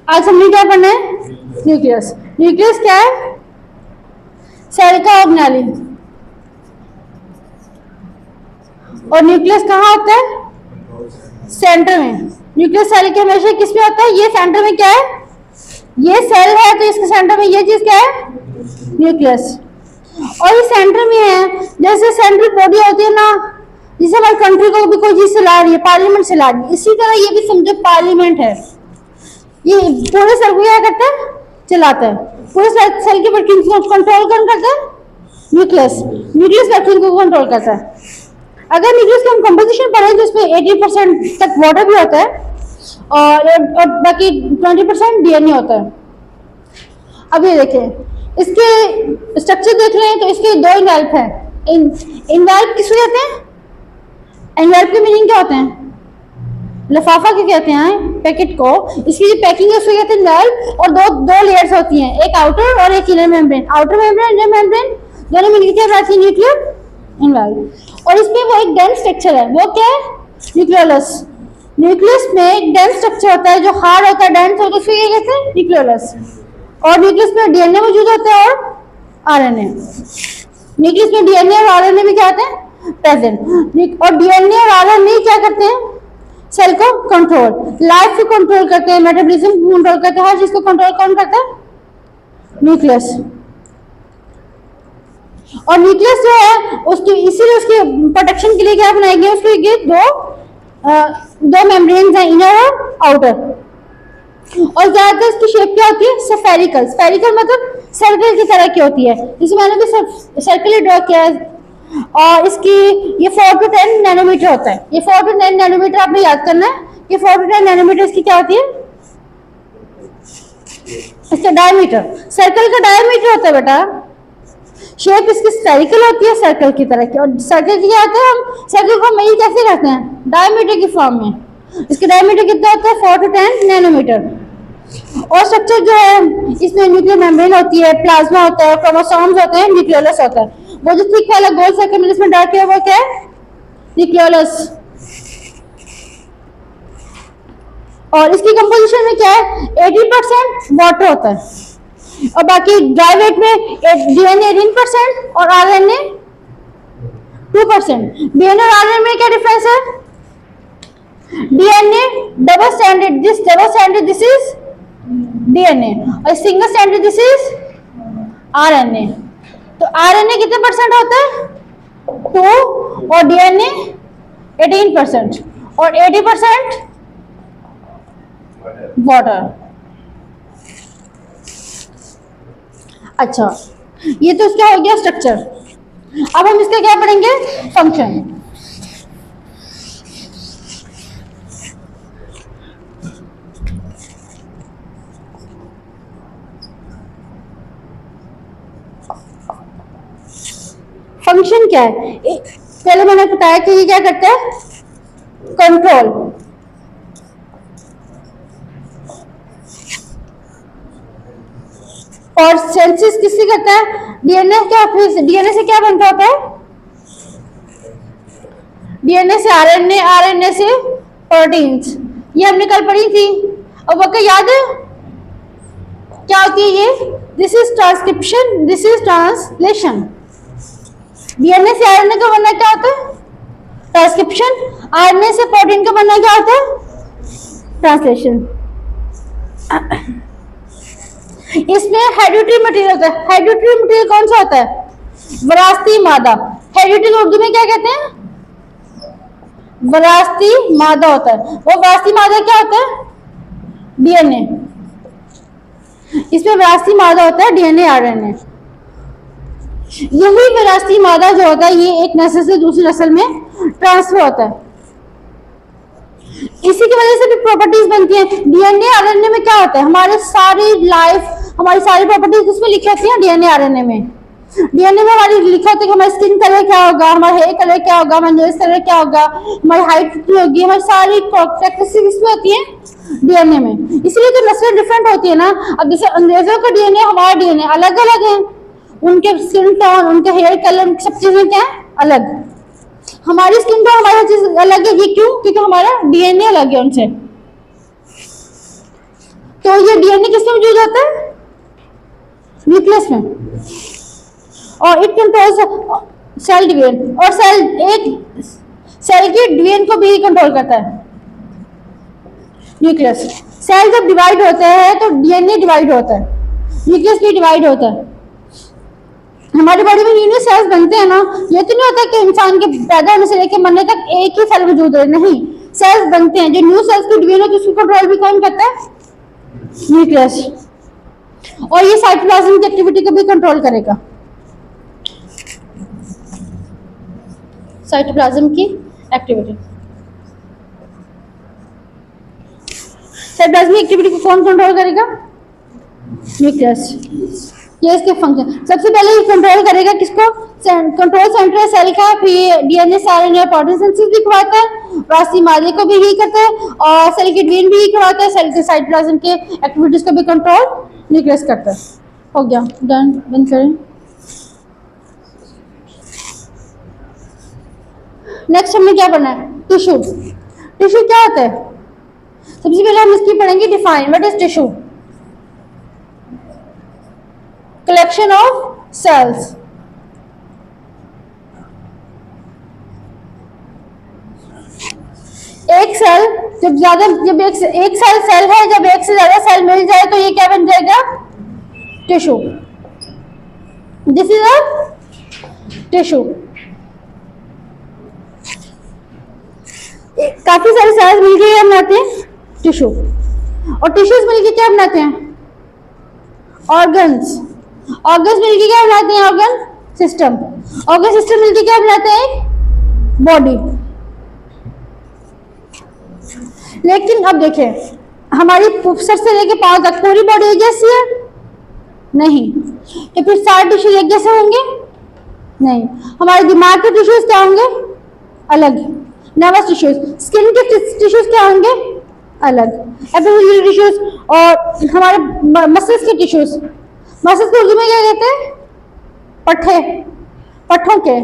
आज हमने क्या पढ़ना है? न्यूक्लियस। न्यूक्लियस क्या है? सेल का ऑर्गेनेली। और न्यूक्लियस कहाँ होता है? सेंटर में। न्यूक्लियस सेल के हमेशा किस में होता है? ये सेंटर में क्या है? ये सेल है तो इसके सेंटर में ये चीज क्या है? न्यूक्लियस। और ये सेंटर में है, जैसे सेंट्रल बॉडी होती है ना, जिसे हमारी कंट्री को भी कोई चीज चला रही है, पार्लियामेंट चला रही है, इसी तरह ये भी समझो पार्लियामेंट है। ये पूरे सेल को क्या करता है? चलाता है। पूरे सेल की वर्किंग को कंट्रोल कौन करता है? न्यूक्लियस। न्यूक्लियस वर्किंग को कंट्रोल करता है। अगर न्यूक्लियस की हम कंपोजिशन पढ़ें तो इसमें 80% तक वाटर भी होता है और बाकी 20% डीएनए होता है। अब ये देखें, इसके स्ट्रक्चर देख रहे हैं तो इसके दो इनवेल्प है। इनवेल्प किसको कहते हैं? इनवेल्प की मीनिंग क्या होते हैं? लिफाफा क्या कहते हैं? पैकेट को। इसकी जो पैकिंग है उसको कहते हैं इनवेल्प। और दो लेयर्स होती हैं, एक आउटर और एक inner membrane. Outer membrane, inner membrane दोनों मिलकर क्या बनाती है? Nuclear envelope. और इसमें वो एक डेंस स्ट्रक्चर है, वो क्या है? न्यूक्लियोलस। न्यूक्लियस में एक डेंस स्ट्रक्चर होता है जो हार्ड होता है, डेंस होता है, उसको क्या कहते हैं? न्यूक्लियोलस। और न्यूक्लियस में डीएनए मौजूद होता है और आरएनए। न्यूक्लियस में डीएनए और आरएनए भी क्या होते हैं? प्रेजेंट। और डीएनए और आरएनए क्या करते हैं? सेल को कंट्रोल, लाइफ को कंट्रोल करते हैं, मेटाबॉलिज्म को कंट्रोल करते हैं, हर चीज को कंट्रोल कौन करता है? न्यूक्लियस। और न्यूक्लियस जो है उसकी इसीलिए उसकी प्रोटेक्शन के लिए क्या बनाई गई? उसके लिए दो मेम्ब्रेन्स हैं, इनर और आउटर। और ज्यादातर इसकी शेप क्या होती है? स्फेरिकल। स्फेरिकल मतलब सर्कल की तरह की होती है, जिसे मैंने भी सर्कल ही ड्रॉ किया है। और इसकी ये 4 to 10 नैनोमीटर होता है। ये 4 to 10 नैनोमीटर आपने याद करना है कि 4 to 10 नैनोमीटर इसकी क्या होती है? इसका डायमीटर। सर्कल का डायमीटर होता है बेटा। शेप इसकी स्फेरिकल होती है, सर्कल की तरह की। और सर्कल की क्या होता है? हम सर्कल को मेजर कैसे करते हैं? डायमीटर की फॉर्म में। इसके डायमीटर कितना होता है? 4 to 10 नैनोमीटर। और स्ट्रक्चर जो है इसमें न्यूक्लियर मेम्ब्रेन होती है, प्लाज्मा होता है, क्रोमोसोम्स होते हैं, न्यूक्लियोलस होता है। वो जो थिक वाला गोल सर्कल में जिसमें डार्क है वो क्या है? न्यूक्लियोलस। और इसकी कंपोजिशन में क्या है? 80% वाटर होता है और बाकी ड्राई वेट में डीएनए 18% और आरएनए 2%। डीएनए और आरएनए में क्या डिफरेंस है? DNA double stranded, this is DNA, और single stranded this is RNA. तो आरएनए कितने परसेंट होता है? 2 और डीएनए 18% और 80% वाटर। अच्छा, ये तो क्या हो गया स्ट्रक्चर। अब हम इसका क्या पढ़ेंगे? फंक्शन। फंक्शन क्या है? पहले मैंने बताया कि ये क्या करता है? कंट्रोल। और सेंसिस किससे करता है? डीएनए क्या? डीएनए से क्या बनता होता है? डीएनए से आरएनए, आरएनए से प्रोटीन्स। ये हमने कल पढ़ी थी। और वो क्या याद है? क्या होती है ये? This is transcription, this is translation. DNA से आरएनए का बनना क्या होता है? ट्रांसक्रिप्शन। आरएनए से प्रोटीन का बनना क्या होता है? ट्रांसलेशन। इसमें हेरिडिटरी मटेरियल होता है। हेरिडिटरी मटेरियल कौन सा होता है? विरासती मादा। हेरिडिटरी उर्दू में क्या कहते हैं? विरासती मादा होता है। वो विरासती मादा क्या होता है? डीएनए। इसमें विरासती मादा होता है डीएनए, आरएनए। यही विरासती मादा जो होता है ये एक नस्ल से दूसरी नस्ल में ट्रांसफर होता है। इसी की वजह से भी प्रॉपर्टीज बनती हैं। डीएनए आरएनए में क्या होता है? हमारे सारी लाइफ, हमारी सारी प्रॉपर्टीज किसमें लिखी होती हैं? डीएनए आरएनए में। डीएनए में हमारी लिखा होता है कि हमारा स्किन कलर क्या होगा, हमारा हेयर कलर क्या होगा, हमारा नेल्स कलर क्या होगा, हमारी हाइट कितनी होगी, हमारी सारी कैरेक्टरिस्टिक्स किसमें होती है? डीएनए में। इसीलिए तो नस्लें डिफरेंट होती है ना। अब जैसे अंग्रेजों का डीएनए, हमारा डीएनए अलग अलग है। उनके स्किन टोन, उनके हेयर कलर, सब चीजें क्या है? अलग। हमारी स्किन टोन, हमारी चीज अलग है। ये क्यों? क्योंकि हमारा डीएनए अलग है उनसे। तो ये डीएनए किसमें मौजूद होता है? न्यूक्लियस में। और इट कंट्रोल्स सेल डिवीजन, और सेल के डिवीजन को भी कंट्रोल करता है न्यूक्लियस। सेल जब डिवाइड होता है तो डीएनए डिवाइड होता है, न्यूक्लियस भी डिवाइड होता है। हमारी बॉडी में न्यू सेल्स बनते हैं ना, ये तो नहीं होता कि इंसान के पैदा होने से लेकर मरने तक एक ही सेल मौजूद है, नहीं, सेल्स बनते हैं। जो न्यू सेल्स की डिवीजन होती है उसकी कंट्रोल भी कौन करता है? न्यूक्लियस। और ये साइटोप्लाज्म की एक्टिविटी को भी कंट्रोल करेगा, साइटोप्लाज्म की एक्टिविटी। साइटोप्लाज्म की एक्टिविटी को कौन कंट्रोल करेगा? न्यूक्लियस। ये इसके फंक्शन। सबसे पहले ये कंट्रोल करेगा किसको? कंट्रोल सेंटर सेल का, फिर डीएनए आरएनए प्रोटीन सिंथेसिस भी करवाता है, रास्ती मादे को भी ही करता है, और सेल की डिवीजन भी करवाता है, सेल के साइटोप्लाज्म के एक्टिविटीज को भी कंट्रोल न्यूक्लियस करता है। हो गया, डन, बंद करें। नेक्स्ट हमने क्या पढ़ना है? टिश्यू। टिश्यू क्या होता है? सबसे पहले हम इसकी पढ़ेंगे define. What is tissue? Collection of cells. एक सेल जब एक सेल है, जब एक से ज्यादा सेल मिल जाए तो ये क्या बन जाएगा? Tissue. This is a tissue. काफी सारे सेल्स मिलकर क्या बनाते हैं? टिश्यू। और टिश्यूज मिलकर क्या बनाते हैं? ऑर्गन्स। ऑर्गन्स मिलकर क्या बनाते हैं? Organ system. ऑर्गन सिस्टम मिलकर क्या बनाते हैं? बॉडी। लेकिन अब देखें, हमारी सर से लेके पांव तक पूरी बॉडी एक जैसी है? नहीं। तो फिर सारे टिश्यूज एक जैसे होंगे? नहीं। हमारे दिमाग के टिश्यूज क्या होंगे? अलग। नर्वस टिश्यूज, स्किन के टिश्यूज क्या होंगे? अलग। एपिथेलियल टिश्यूज, और हमारे मसल्स के टिश्यूज, मसल्स को उर्दू में क्या कहते हैं? पट्टे, पट्टों के,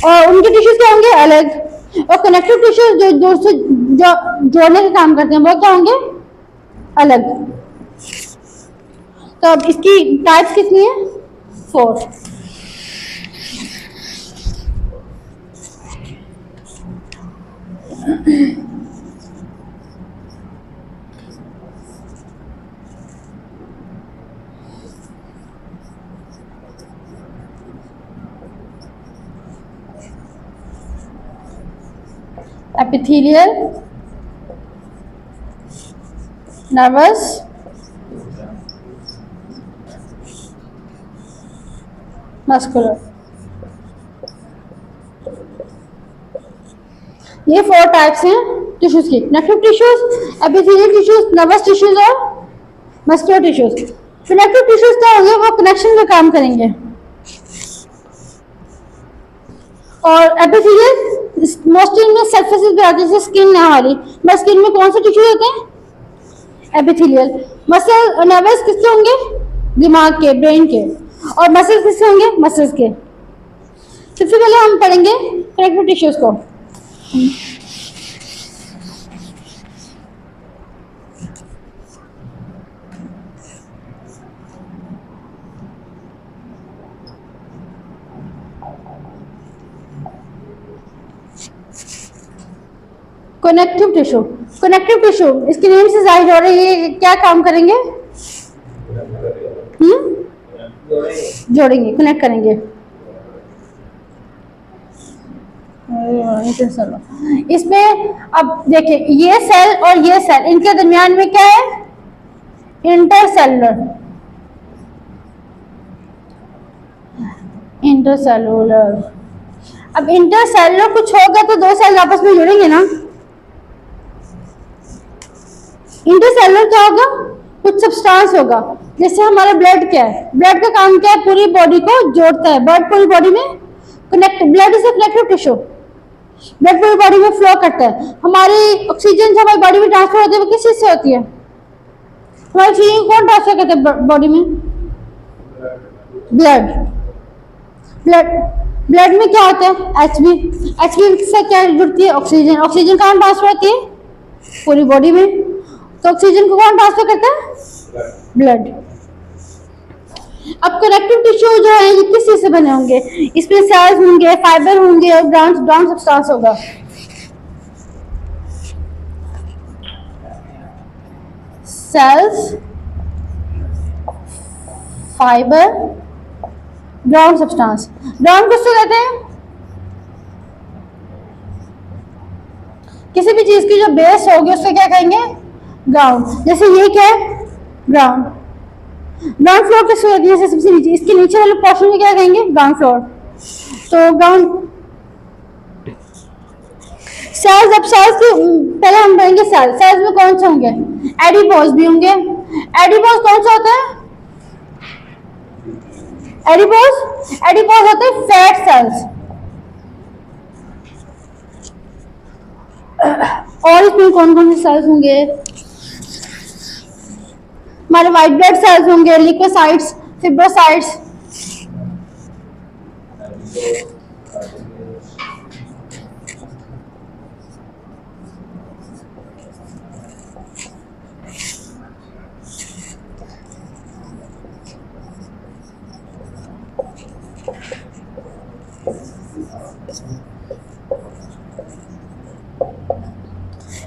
और उनके टिश्यूज क्या होंगे? अलग। और कनेक्टिव टिश्यूज जो जोड़ने का काम करते हैं वो क्या होंगे? अलग। तो अब इसकी टाइप्स कितनी है? 4। Epithelial, nervous, muscular. ये 4 टाइप्स हैं टिश्यूज की। Connective tissues, epithelial tissues, nervous tissues और मस्कुलर टिश्यूज। कनेक्टिव टिश्यूज क्या होंगे? वो कनेक्शन का काम करेंगे। और एपिथेलियल मोस्टली इनमें सरफेसेस पे आती है, जैसे स्किन है हमारी, बस स्किन में कौन से टिश्यू होते हैं? एपिथेलियल। मसल नर्वस किसके होंगे? दिमाग के, ब्रेन के। और मसल्स किसके होंगे? मसल्स के। सबसे पहले हम पढ़ेंगे कनेक्टिव टिश्यूज को। कनेक्टिव टिश्यू, कनेक्टिव टिश्यू इसके नेम से जाहिर हो रहा है ये क्या काम करेंगे? जोड़ेंगे, कनेक्ट करेंगे। इसमें अब देखिए, ये सेल और ये सेल, इनके दरमियान में क्या है? इंटरसेलुलर। इंटरसेलुलर। अब इंटरसेलुलर कुछ होगा तो 2 सेल आपस में जुड़ेंगे ना। इंटरसेलुलर क्या होगा? कुछ सब्सटेंस होगा। जैसे हमारा ब्लड क्या है? ब्लड का काम क्या है? पूरी बॉडी को जोड़ता है। ब्लड पूरी बॉडी में connect, blood is a connective tissue. Blood पूरी बॉडी में फ्लो करता है। हमारी ऑक्सीजन जो हमारी बॉडी में ट्रांसफर होती है वो किस चीज से होती है? हमारी ऑक्सीजन कौन ट्रांसफर करता है बॉडी में? ब्लड। ब्लड में क्या होता है? एचबी। एचबी से क्या जुड़ती है? ऑक्सीजन। ऑक्सीजन कहाँ ट्रांसफर होती है? पूरी बॉडी में। तो ऑक्सीजन को कौन ट्रांसफर करता है? ब्लड। अब कनेक्टिव टिश्यू जो है ये किस चीज से बने होंगे? इसमें सेल्स होंगे, फाइबर होंगे और ग्राउंड सब्सटेंस होगा। Cells, fiber, ground substance. Ground किसको कहते हैं? किसी भी चीज की जो बेस होगी उसको क्या कहेंगे? ग्राउंड। जैसे ये क्या है? ग्राउंड। ग्राउंड फ्लोर किसको कहते हैं? जैसे सबसे नीचे, इसके नीचे वाले पोर्शन को क्या कहेंगे? Ground floor. तो ग्राउंड सेल्स, अब सेल्स के पहले हम पढ़ेंगे सेल्स। सेल्स में कौन से होंगे? एडिपोज भी होंगे। एडिपोज कौन सा होता है? एडिपोज होते हैं फैट सेल्स। और इसमें कौन कौन से सेल्स होंगे? हमारे व्हाइट ब्लड सेल्स होंगे, लिकोसाइट्स, फिब्रोसाइट्स।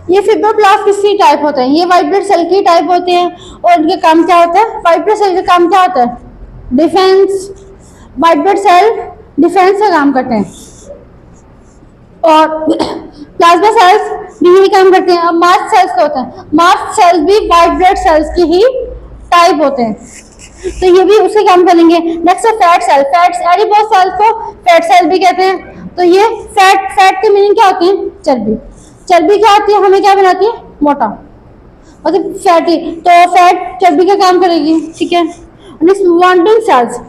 ये फिब्रोब्लास्ट किसकी टाइप होते हैं? ये व्हाइट ब्लड सेल की टाइप होते हैं और इनका काम क्या होता है? व्हाइट ब्लड सेल का काम क्या होता है? Defense. White blood cell defense का काम करते हैं और प्लाज्मा सेल्स भी यही काम करते हैं। अब मास्ट सेल्स का होता है, मास्ट सेल्स भी व्हाइट ब्लड सेल्स की ही टाइप होते हैं, तो ये भी उसके काम करेंगे। नेक्स्ट है fat cell. Fats, adipose cells को फैट सेल भी कहते हैं। तो ये फैट की मीनिंग क्या होती है? चर्बी। चर्बी क्या होती है? हमें क्या बनाती है? मोटा, मतलब फैटी। तो फैट चर्बी का काम करेगी, ठीक है। Next wandering cells.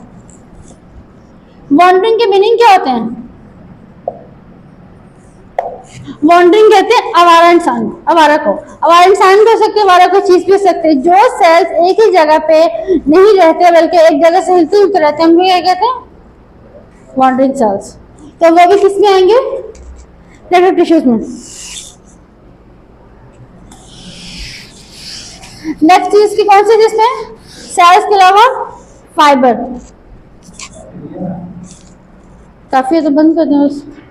वॉन्डरिंग के मीनिंग क्या होते हैं? वॉन्डरिंग कहते हैं आवारा इंसान, आवारा को। आवारा इंसान भी हो सकते हैं, आवारा कोई चीज भी हो सकती है। जो सेल्स एक ही जगह पे नहीं रहते बल्कि एक जगह से हिलते जुलते रहते हैं, उनको क्या कहते हैं? Wandering cells. तो वो भी किसमें आएंगे? कनेक्टिव टिश्यूज में। नेक्स्ट चीज की कौन सी? जिसमें सेल्स के अलावा फाइबर। काफी है तो बंद कर दें।